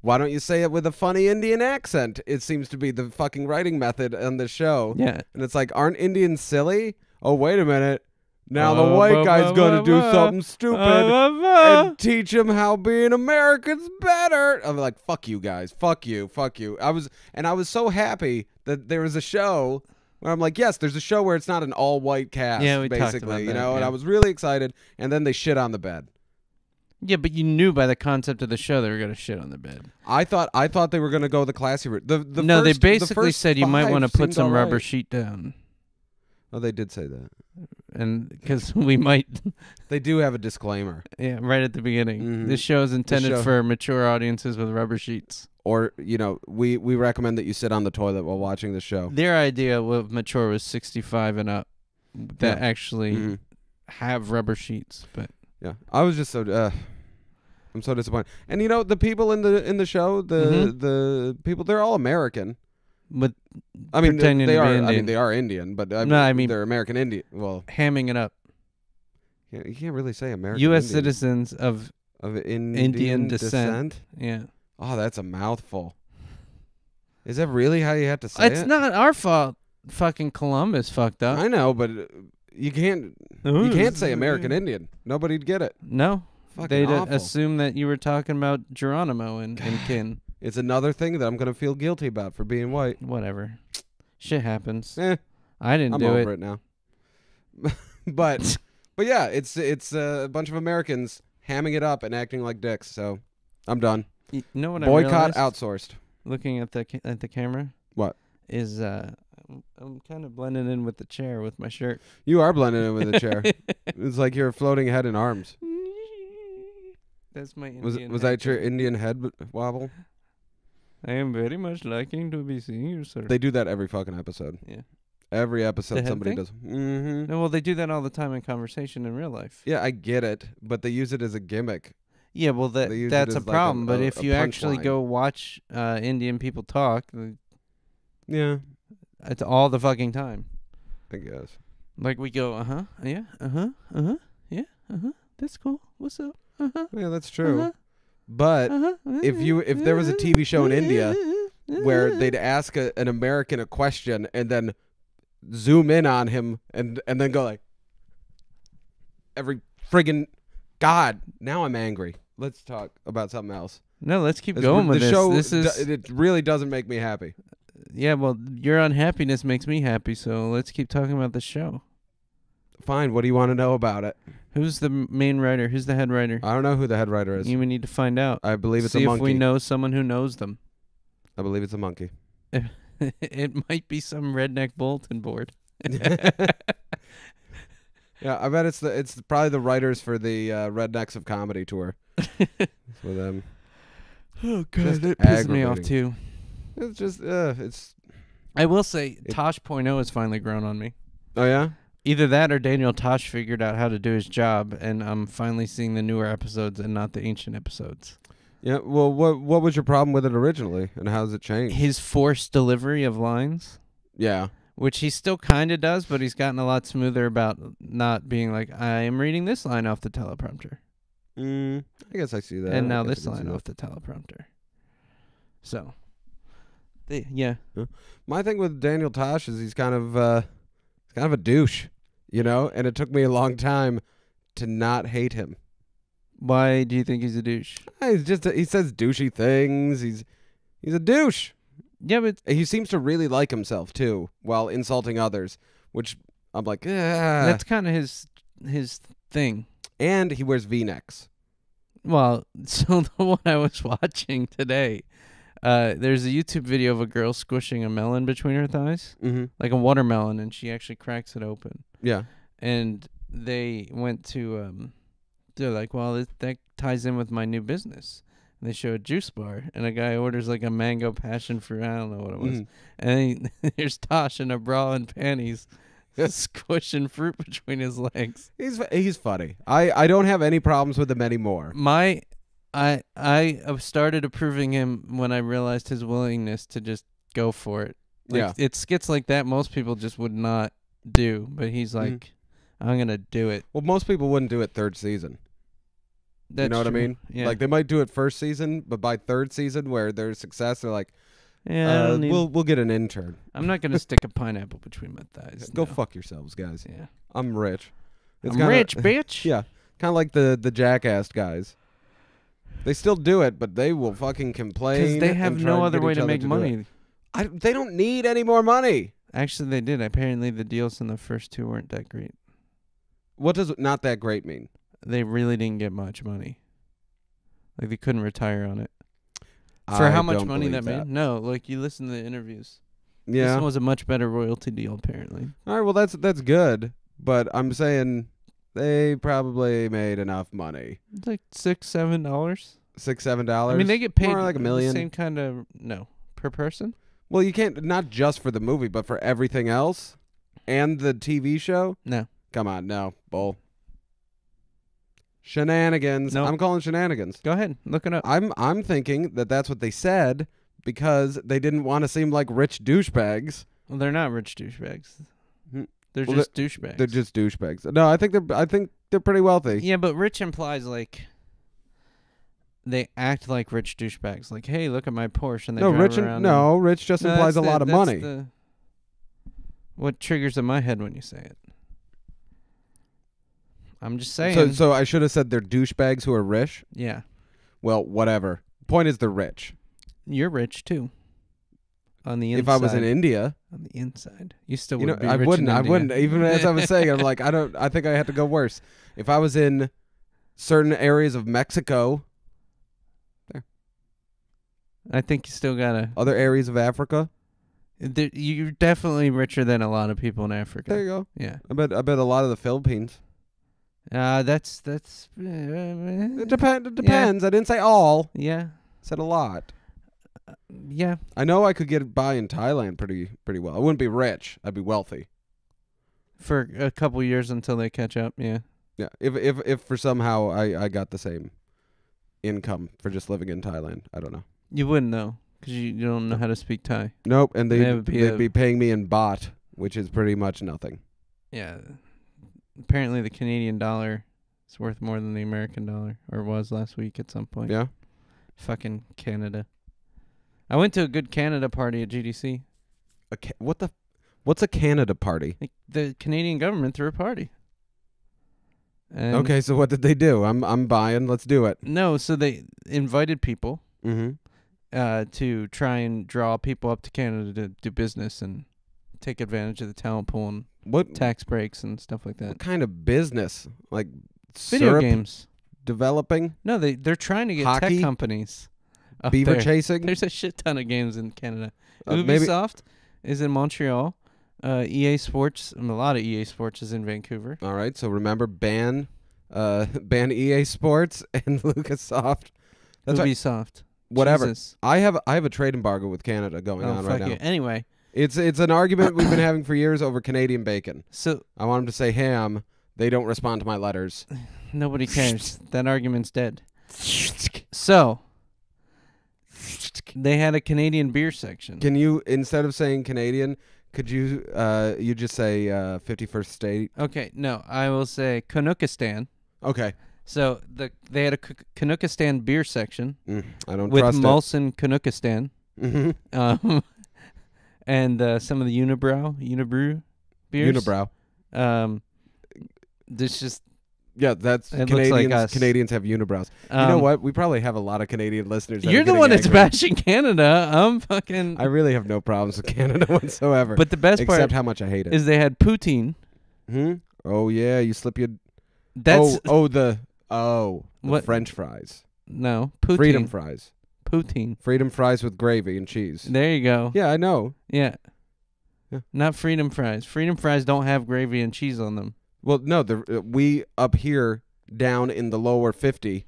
why don't you say it with a funny Indian accent? It seems to be the fucking writing method on the show. Yeah, and it's like, aren't Indians silly? Oh, wait a minute. Now the white guy's gonna do something stupid and teach him how being American's better. I'm like, fuck you guys, fuck you. I was so happy that there was a show where I'm like, yes, there's a show where it's not an all white cast, yeah, we basically, talked about you that, know. yeah. And I was really excited, and then they shit on the bed. Yeah, but you knew by the concept of the show they were gonna shit on the bed. I thought they were gonna go the classy route. They basically said you might want to put some rubber right. sheet down. Oh, they did say that. And because we might, They do have a disclaimer. yeah, right at the beginning. Mhm. This show is intended for mature audiences with rubber sheets. Or, you know, we recommend that you sit on the toilet while watching the show. Their idea of mature was 65 and up that actually have rubber sheets. But yeah, I was just so I'm so disappointed. And you know, the people in the show, the people, they're all American. But I mean, pretending they to be are. Indian. I mean, they are Indian, but I mean they're American Indian. Well, hamming it up. you can't really say American. U.S. Indian. citizens of Indian descent. Yeah. Oh, that's a mouthful. Is that really how you have to say it? It's not our fault. Fucking Columbus fucked up. I know, but you can't say American Indian. Nobody'd get it. No. Fucking They'd awful. assume that you were talking about Geronimo and kin. It's another thing that I'm gonna feel guilty about for being white. Whatever. Shit happens. I'm I didn't do over it now. but yeah, it's a bunch of Americans hamming it up and acting like dicks. So I'm done. You know what Boycott I realized, outsourced. looking at the camera? What? Is I'm kind of blending in with the chair with my shirt. You are blending in with the chair. It's like you're a floating head in arms. That's my Indian Was that your Indian head wobble? I am very much liking to be seeing you, sir. They do that every fucking episode. Yeah. Every The episode head somebody thing? does. Mm-hmm. No, well, they do that all the time in conversation in real life. Yeah, I get it, but they use it as a gimmick. Yeah, well, They use that's it a as like problem. But if a you actually punchline. go watch Indian people talk, Yeah, it's all the fucking time. I guess. Like we go, yeah, yeah, that's cool. What's up? Yeah, that's true. But if there was a TV show in India where they'd ask an American a question and then zoom in on him and then go like every friggin' God, now I'm angry. Let's talk about something else. No, let's keep going with the this. show, This is it really doesn't make me happy. yeah. Well, your unhappiness makes me happy, so let's keep talking about the show. Fine, what do you want to know about it? Who's the main writer? Who's the head writer? I don't know who the head writer is. You need to find out. I believe it's See a monkey. if we know someone who knows them. I believe it's a monkey. It might be some redneck bulletin board. Yeah, I bet it's probably the writers for the Rednecks of Comedy tour. For them. Oh Just god, that pisses me off aggravating. too. It's just it's. I will say Tosh.0 has finally grown on me. Oh yeah. Either that or Daniel Tosh figured out how to do his job, and I'm finally seeing the newer episodes and not the ancient episodes. Yeah. Well, what was your problem with it originally, and how's it changed? His forced delivery of lines, Yeah. which he still kind of does, but he's gotten a lot smoother about not being like, I am reading this line off the teleprompter. I guess I see that. And now I guess this I can see line that. off the teleprompter. So, yeah. My thing with Daniel Tosh is he's kind of a douche, you know, and it took me a long time to not hate him. Why do you think he's a douche? He's just he says douchey things. He's a douche. Yeah, but He seems to really like himself too, while insulting others, which I'm like, that's kind of his thing. And he wears V-necks. Well, so the one I was watching today, there's a YouTube video of a girl squishing a melon between her thighs, like a watermelon, and she actually cracks it open. Yeah. And they went to, they're like, well, that ties in with my new business. And they show a juice bar, and a guy orders like a mango passion fruit. I don't know what it was. And there's Tosh in a bra and panties, squishing fruit between his legs. He's funny. I don't have any problems with him anymore. I started approving him when I realized his willingness to just go for it. Like, Yeah. it's skits like that most people just would not do, but he's like, I'm gonna do it. Well, most people wouldn't do it third season. That's you know what I true. mean? Yeah. Like they might do it first season, but by third season, where there's success, they're like, Yeah, I don't need- we'll get an intern. I'm not gonna stick a pineapple between my thighs. Go no. fuck yourselves, guys. Yeah. I'm rich. It's I'm kinda- rich, bitch. Yeah, kind of like the Jackass guys. They still do it, but they will fucking complain. Because they and have try no and other get way each to other make do money. it. They don't need any more money. Actually, they did. Apparently, the deals in the first two weren't that great. What does not that great mean? They really didn't get much money. Like, they couldn't retire on it. For how much money that made? No, like, you listen to the interviews. Yeah. This one was a much better royalty deal, apparently. All right. Well, that's good, but I'm saying they probably made enough money. It's like $6-7. $6-7. I mean, they get paid More like $1 million. the same kind of, no, per person? Well, you can't, not just for the movie, but for everything else and the TV show. No. Come on, no, bull. Shenanigans. Nope. I'm calling shenanigans. Go ahead, look it up. I'm thinking that that's what they said because they didn't want to seem like rich douchebags. Well, they're not rich douchebags. Hmm. They're Well, just douchebags. They're just douchebags. No, I think they're pretty wealthy. Yeah, but rich implies, like, they act like rich douchebags. Like, hey, look at my Porsche, and they No, drive rich around. rich just implies a lot of money. What triggers in my head when you say it? I'm just saying. So I should have said they're douchebags who are rich. Yeah, Well, whatever. Point is they're rich. you're rich too. On the inside. If I was in India, on the inside, you still you know, would be I rich wouldn't. in I India. wouldn't. Even as I was saying, I'm like, I think I had to go worse. If I was in certain areas of Mexico, I think you still gotta. other areas of Africa, You're definitely richer than a lot of people in Africa. there you go. Yeah. I bet a lot of the Philippines. That's. It depends. I didn't say all. Yeah. I said a lot. Yeah. I know I could get by in Thailand pretty well. I wouldn't be rich. I'd be wealthy. For a couple years until they catch up. Yeah. Yeah. If for somehow I got the same income for just living in Thailand. I don't know. You wouldn't know because you don't know how to speak Thai. Nope, and That would they'd be be paying me in baht, which is pretty much nothing. Yeah. Apparently, the Canadian dollar is worth more than the American dollar, or was last week at some point. Yeah. Fucking Canada. I went to a good Canada party at GDC. What's a Canada party? Like, the Canadian government threw a party. And Okay, so what did they do? I'm buying. Let's do it. No, so they invited people Mm-hmm. to try and draw people up to Canada to do business and take advantage of the talent pool and What tax breaks and stuff like that. what kind of business? Like Video syrup games. developing? No, they're trying to get Hockey? tech companies up Beaver there. chasing? There's a shit ton of games in Canada. Maybe Ubisoft is in Montreal. EA Sports, a lot of EA Sports is in Vancouver. All right, so remember ban EA Sports and LucasSoft. That's right. Ubisoft. Whatever. Jesus. I have a trade embargo with Canada going on right now. You. Anyway, It's an argument we've been having for years over Canadian bacon. so I want them to say ham. They don't respond to my letters. nobody cares. That argument's dead. So they had a Canadian beer section. Can you, instead of saying Canadian, could you you just say 51st state? Okay, no, I will say Canuckistan. Okay. So they had a Canuckistan beer section I don't with trust Molson Canuckistan. it. Mm-hmm. And some of the Unibrew beers. Unibrow. This just Yeah, that's It looks Canadians. like us. Canadians have unibrows. You know what? We probably have a lot of Canadian listeners. That You're are the getting one that's angry. bashing Canada. I'm fucking. I really have no problems with Canada whatsoever. But the best except part how much I hate it. is they had poutine. Oh yeah, you slip your. That's the What? French fries. no poutine. Freedom fries. Poutine. Freedom fries with gravy and cheese. There you go. Yeah, I know. Yeah. Yeah. Not freedom fries. Freedom fries don't have gravy and cheese on them. Well, no, we up here down in the lower 50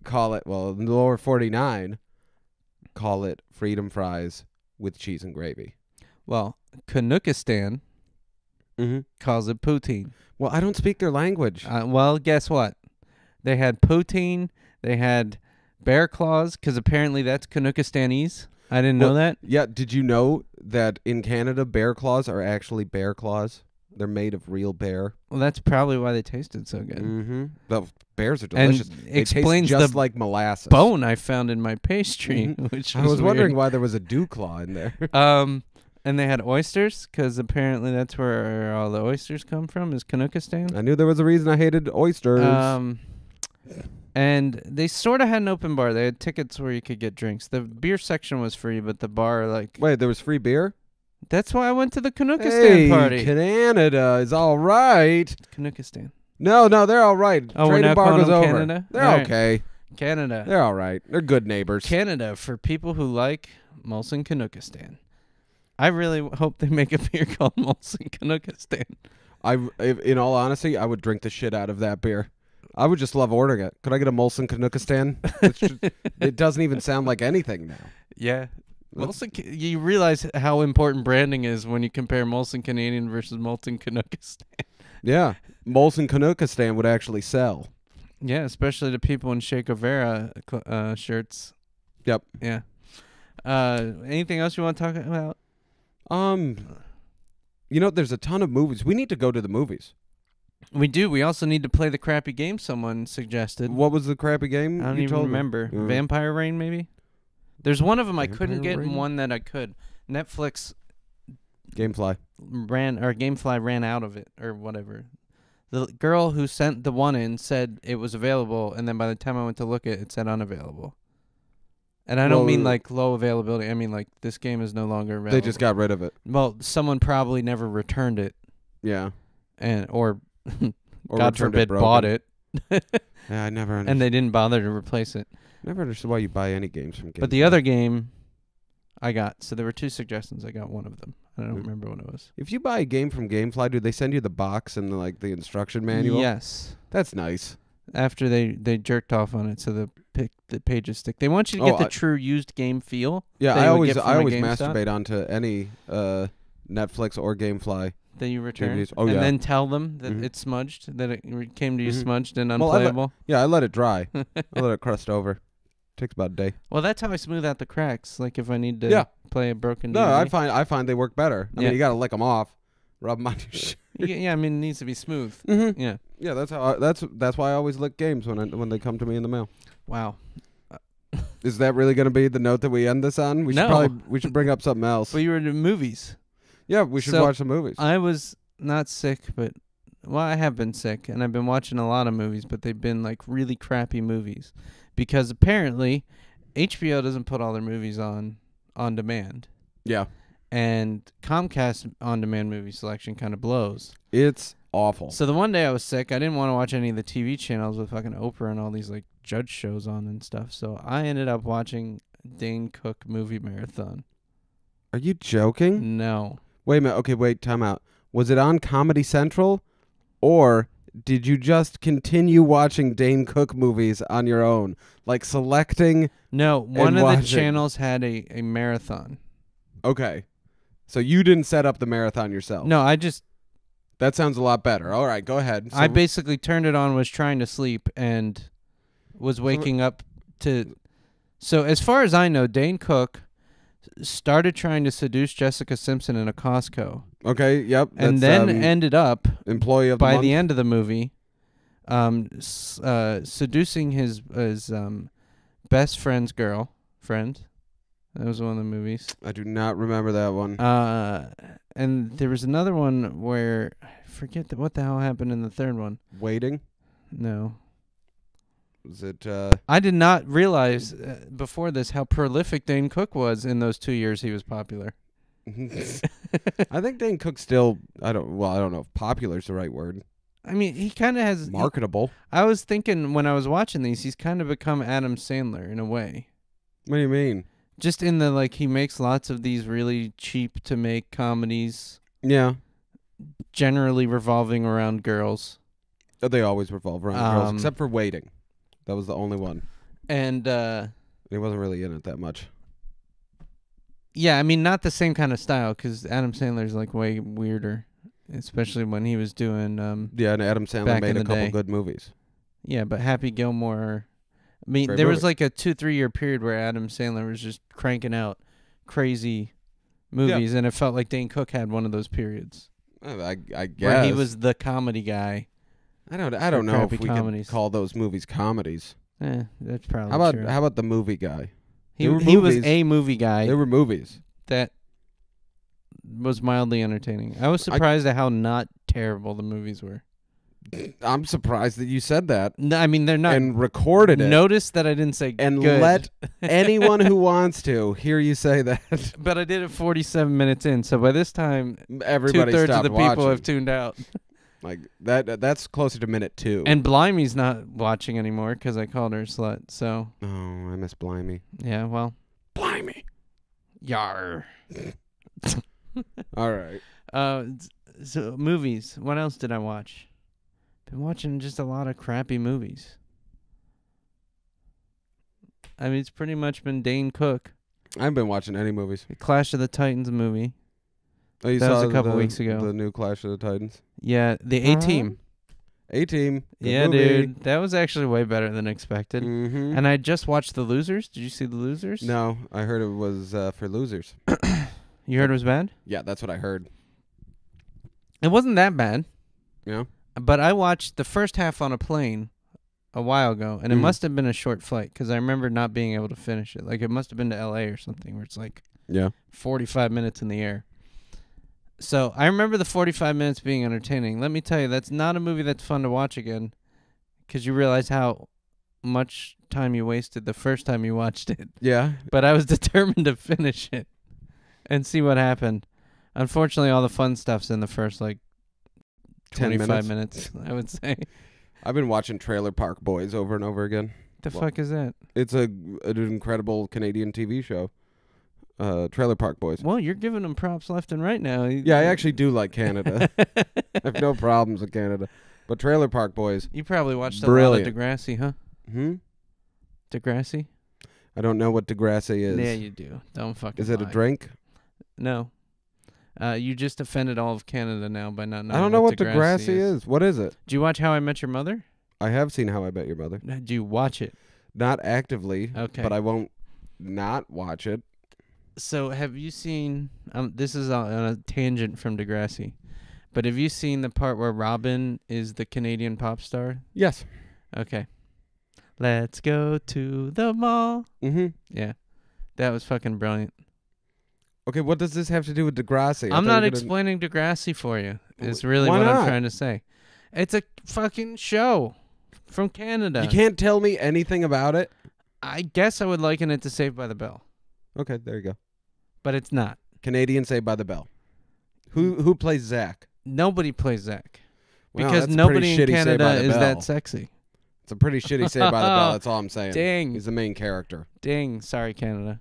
call it, well, in the lower 49 call it freedom fries with cheese and gravy. Well, Canuckistan calls it poutine. Well, I don't speak their language. Well, guess what? They had poutine. They had bear claws, because apparently that's Canookistanese. I didn't know that. Yeah, did you know that in Canada, bear claws are actually bear claws? They're made of real bear. Well, that's probably why they tasted so good. Mm-hmm. The bears are And delicious. They explains taste just the like molasses. bone I found in my pastry, which I was wondering why there was a dew claw in there. And they had oysters, because apparently that's where all the oysters come from, is Canuckistan. I knew there was a reason I hated oysters. And they sort of had an open bar. They had tickets where you could get drinks. The beer section was free, but the bar, like... Wait, there was free beer? That's why I went to the Canuckistan party. Canada is all right. Canuckistan. No, they're all right. Oh, we're Trade now calling embargo's them over. Canada? They're All right. okay. Canada. They're all right. They're good neighbors. Canada, for people who like Molson Canuckistan. I really hope they make a beer called Molson Canuckistan. In all honesty, I would drink the shit out of that beer. I would just love ordering it. Could I get a Molson Canuckistan? It doesn't even sound like anything now. Yeah. Molson, you realize how important branding is when you compare Molson Canadian versus Molson Canuckistan. Yeah. Molson Canuckistan would actually sell. Yeah, especially to people in Che Guevara shirts. Yep. Yeah. Anything else you want to talk about? There's a ton of movies. We need to go to the movies. We do. We also need to play the crappy game someone suggested. What was the crappy game? I don't you even told me? remember. Yeah. Vampire Rain, maybe? There's one of them I Vampire couldn't get Rain? and one that I could. Netflix Gamefly. Gamefly ran out of it or whatever. The girl who sent the one in said it was available, and then by the time I went to look at it, it said unavailable. And I don't mean like low availability. I mean like this game is no longer available. They just got rid of it. Well, someone probably never returned it, Yeah. or Or God returned forbid broken. bought it, Yeah, I never understood. and they didn't bother to replace it. Never understood why you buy any games from Gamefly. But the other game I got. So there were two suggestions. I got one of them. I don't Mhm. remember what it was. If you buy a game from Gamefly, do they send you the box and the instruction manual? Yes. That's nice. After they jerked off on it, so the pages stick. They want you to get the true used game feel. Yeah, that I you would always get from a GameStop. masturbate onto any Netflix or Gamefly that you return, DVDs. Oh, and yeah. then tell them that Mhm. it's smudged, that it came to you Mhm. smudged and Well, I unplayable? Yeah, I let it dry. I let it crust over. Takes about a day. Well, that's how I smooth out the cracks. Like if I need to Yeah. play a broken No, DVD. I find they work better. I Yeah. mean, you gotta lick them off, rub them on your shirt. Yeah, I mean, it needs to be smooth. Mm-hmm. Yeah. Yeah, that's why I always lick games when they come to me in the mail. Wow. Is that really going to be the note that we end this on? No. We should bring up something else. Well, you were in movies. Yeah, we should So, watch some movies. I was not sick, but I have been sick, and I've been watching a lot of movies, but they've been like really crappy movies, because apparently HBO doesn't put all their movies on demand, Yeah, and Comcast on demand movie selection kind of blows. it's awful. So the one day I was sick, I didn't want to watch any of the TV channels with fucking Oprah and all these like judge shows on and stuff. So I ended up watching Dane Cook movie marathon. Are you joking? No. Wait a minute. Okay, wait. Time out. Was it on Comedy Central, or did you just continue watching Dane Cook movies on your own, like selecting? No, one of watching. the channels had a marathon. Okay, so you didn't set up the marathon yourself. No, I just That sounds a lot better. All right, go ahead. I basically turned it on, was trying to sleep, and was waking up to. So as far as I know, Dane Cook started trying to seduce Jessica Simpson in a Costco, Okay, yep. and that's, then ended up employee of the by month. the end of the movie, seducing his best friend's girlfriend. That was one of the movies. I do not remember that one. And there was another one where I forget what the hell happened in the third one. Waiting. No. Was it? I did not realize before this how prolific Dane Cook was in those 2 years he was popular. I think Dane Cook still. I don't know if popular is the right word. I mean, he kind of has Marketable. I was thinking when I was watching these, he's kind of become Adam Sandler in a way. What do you mean? Just in the like, he makes lots of these really cheap to make comedies, Yeah. generally revolving around girls. They always revolve around girls, except for Waiting. That was the only one. And He wasn't really in it that much. yeah, I mean, not the same kind of style, because Adam Sandler's like way weirder, especially when he was doing Yeah, and Adam Sandler back made in a the couple day. good movies. Yeah, but Happy Gilmore. I mean, Great there was movie. like a 2-3 year period where Adam Sandler was just cranking out crazy movies, and it felt like Dane Cook had one of those periods I guess where he was the comedy guy. I don't know if crappy we comedies. could call those movies comedies. That's probably How about true. how about the movie guy? he they were was movies. a movie guy They were movies. that was mildly entertaining. I was surprised at how not terrible the movies were. I'm surprised that you said that No, I mean, they're not. and recorded it. Notice that I didn't say And good. let anyone who wants to hear you say that. But I did it 47 minutes in, so by this time, Everybody 2/3 of stopped the people watching. have tuned out. Like that's closer to minute 2. And Blimey's not watching anymore because I called her a slut. So oh, I miss Blimey. yeah, well, Blimey. yar. All right. So movies. What else did I watch? Been watching just a lot of crappy movies. I mean, it's pretty much been Dane Cook. I haven't been watching any movies. Clash of the Titans movie. Oh, you That saw was a couple the- weeks ago. The new Clash of the Titans. Yeah, the A-Team. A-Team. Good Yeah, movie. dude. That was actually way better than expected. Mm-hmm. And I just watched The Losers. Did you see The Losers? No, I heard it was for losers. You heard it was bad? Yeah, that's what I heard. It wasn't that bad. Yeah. But I watched the first half on a plane a while ago, and it Mhm. must have been a short flight because I remember not being able to finish it. Like, it must have been to L.A. or something where it's like Yeah. 45 minutes in the air. So I remember the 45 minutes being entertaining. Let me tell you, that's not a movie that's fun to watch again because you realize how much time you wasted the first time you watched it. Yeah. But I was determined to finish it and see what happened. Unfortunately, all the fun stuff's in the first, 10 25 minutes. minutes, I would say. I've been watching Trailer Park Boys over and over again. The fuck is that? It's an incredible Canadian TV show. Trailer Park Boys. Well, you're giving them props left and right now. Yeah, I actually do like Canada. I have no problems with Canada. But Trailer Park Boys. You probably watched Brilliant. a lot of Degrassi, huh? Degrassi? I don't know what Degrassi is. Yeah, you do. Don't fucking Is it a lie. drink? No. You just offended all of Canada now by not knowing I don't know what Degrassi Degrassi is. What is it? Do you watch How I Met Your Mother? I have seen How I Met Your Mother. Do you watch it? Not actively, Okay. but I won't not watch it. So have you seen, this is on a tangent from Degrassi, but have you seen the part where Robin is the Canadian pop star? Yes. Okay. Let's go to the mall. Mm-hmm. Yeah. That was fucking brilliant. Okay, what does this have to do with Degrassi? I'm not explaining Degrassi for you. Is really Why what not? I'm trying to say. It's a fucking show from Canada. You can't tell me anything about it? I guess I would liken it to Saved by the Bell, Okay, there you go. but it's not. Canadian Saved by the Bell. Who plays Zach? Nobody plays Zach. Well, Because that's a nobody pretty in shitty Saved Canada by the is Bell. that sexy. It's a pretty shitty Saved by the Bell. That's all I'm saying. Dang. He's the main character. Dang. Sorry, Canada.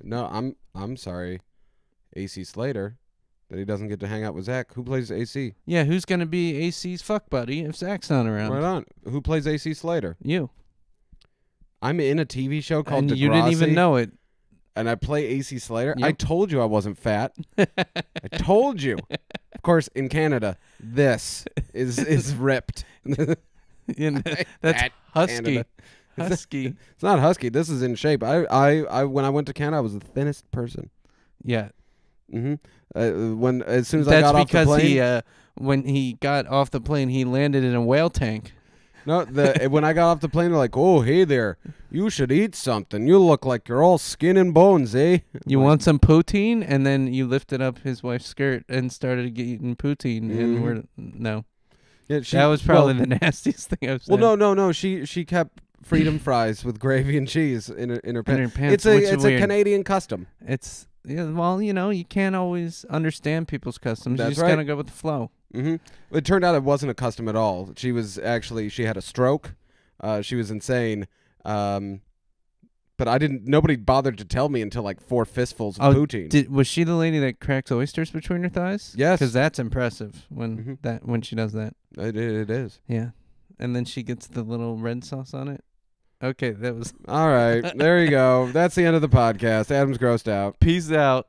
No, I'm sorry, AC Slater, that he doesn't get to hang out with Zach. Who plays AC? Yeah, who's going to be AC's fuck buddy if Zach's not around? Right on. Who plays AC Slater? You. I'm in a TV show called And Degrassi, you didn't even know it. and I play AC Slater. Yep. I told you I wasn't fat. I told you. Of course, in Canada, this is ripped. That's Fat husky. Canada. Husky. It's not husky. This is in shape. I when I went to Canada, I was the thinnest person. Yeah. Mm-hmm. As soon as I got off the That's plane, because when he got off the plane, he landed in a whale tank. no, when I got off the plane, they're like, "Oh, hey there, you should eat something. You look like you're all skin and bones, eh?" You want some poutine? And then you lifted up his wife's skirt and started eating poutine. And no. Yeah, That was probably the nastiest thing I've said. Well, no. She kept freedom fries with gravy and cheese in her In her pants. pants, It's which is a weird. Canadian custom. It's well, you can't always understand people's customs. That's You just right. gotta go with the flow. Mm-hmm. It turned out it wasn't a custom at all. She had a stroke. She was insane. But nobody bothered to tell me until like 4 fistfuls of poutine. Was she the lady that cracks oysters between her thighs? Yes. Because that's impressive when when she does that. It is. Yeah, and then she gets the little red sauce on it. Okay, that was All right. There you go. That's the end of the podcast. Adam's grossed out. peace out.